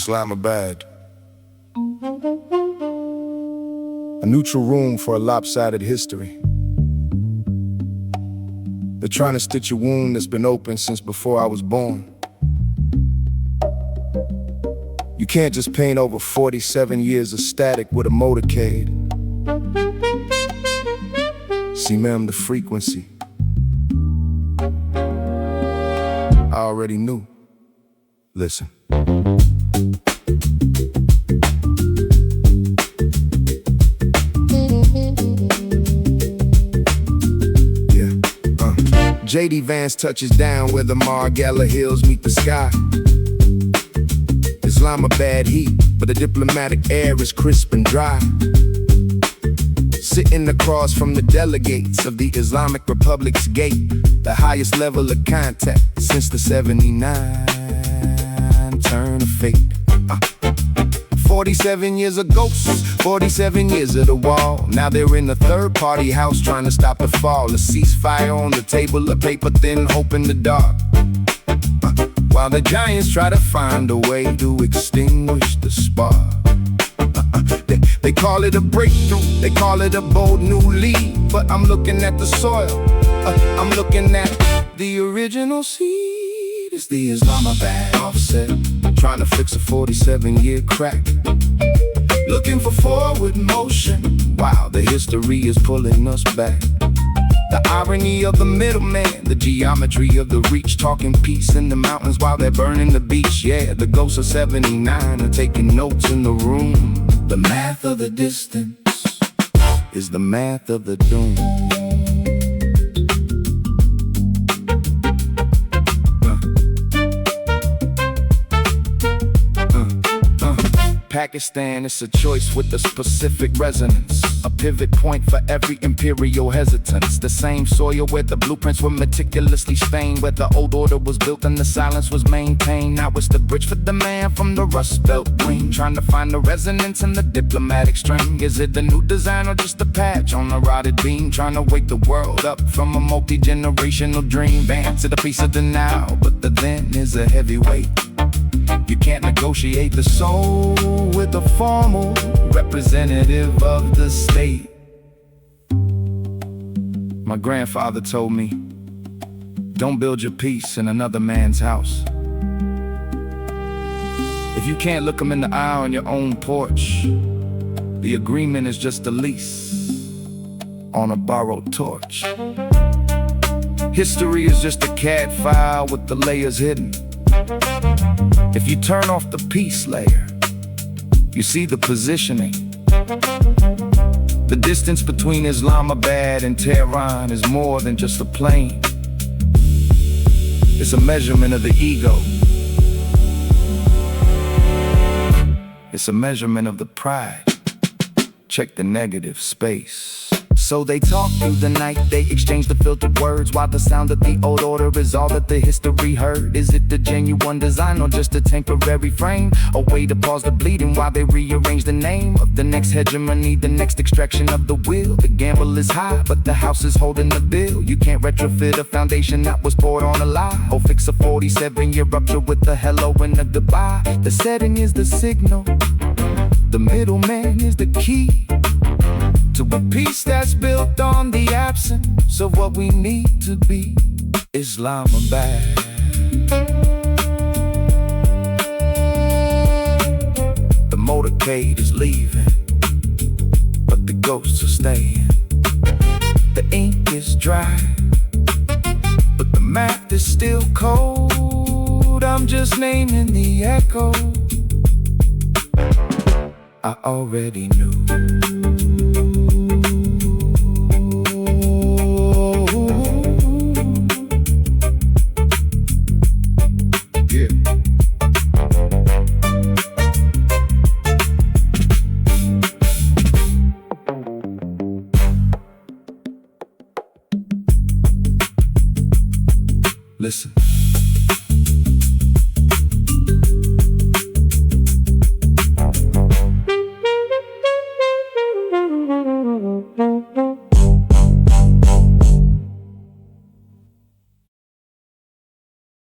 Islamabad. A neutral room for a lopsided history. They're trying to stitch a wound that's been open since before I was born. You can't just paint over 47 years of static with a motorcade. Ximam, the frequency. I already knew. Listen. JD Vance touches down where the Margalla Hills meet the sky. Islamabad heat, but the diplomatic air is crisp and dry. Sitting across from the delegates of the Islamic Republic's gate, the highest level of contact since the 79 turn of fate. 47 years of ghosts, 47 years of the wall. Now they're in the third-party house trying to stop the fall. A ceasefire on the table, a paper thin hope in the dark. While the giants try to find a way to extinguish the spark. They call it a breakthrough, they call it a bold new lead. But I'm looking at the soil, I'm looking at the original seed. It's the Islamabad Offset, trying to fix a 47-year crack. Looking for forward motion, wow, the history is pulling us back. The irony of the middleman, the geometry of the reach. Talking peace in the mountains while they're burning the beach. Yeah, the ghosts of 79 are taking notes in the room. The math of the distance is the math of the doom. Pakistan is a choice with a specific resonance, a pivot point for every imperial hesitance. The same soil where the blueprints were meticulously stained, where the old order was built and the silence was maintained. Now it's the bridge for the man from the Rust Belt green, trying to find the resonance in the diplomatic string. Is it the new design or just a patch on a rotted beam, trying to wake the world up from a multi-generational dream? Vance to the piece of the now, but the then is a heavyweight. You can't negotiate the soul with a formal representative of the state. My grandfather told me, don't build your peace in another man's house. If you can't look him in the eye on your own porch, the agreement is just a lease on a borrowed torch. History is just a CAD file with the layers hidden. If you turn off the peace layer, you see the positioning. The distance between Islamabad and Tehran is more than just a plane. It's a measurement of the ego. It's a measurement of the pride. Check the negative space. So they talk through the night, they exchange the filtered words, while the sound of the old order is all that the history heard. Is it the genuine design or just a temporary frame? A way to pause the bleeding while they rearrange the name of the next hegemony, the next extraction of the will. The gamble is high, but the house is holding the bill. You can't retrofit a foundation that was poured on a lie, or fix a 47-year rupture with a hello and a goodbye. The setting is the signal, the middleman is the key to a peace that's built on the absence of what we need to be. Islamabad. The motorcade is leaving, but the ghosts are staying. The ink is dry, but the math is still cold. I'm just naming the echo. I already knew. Listen.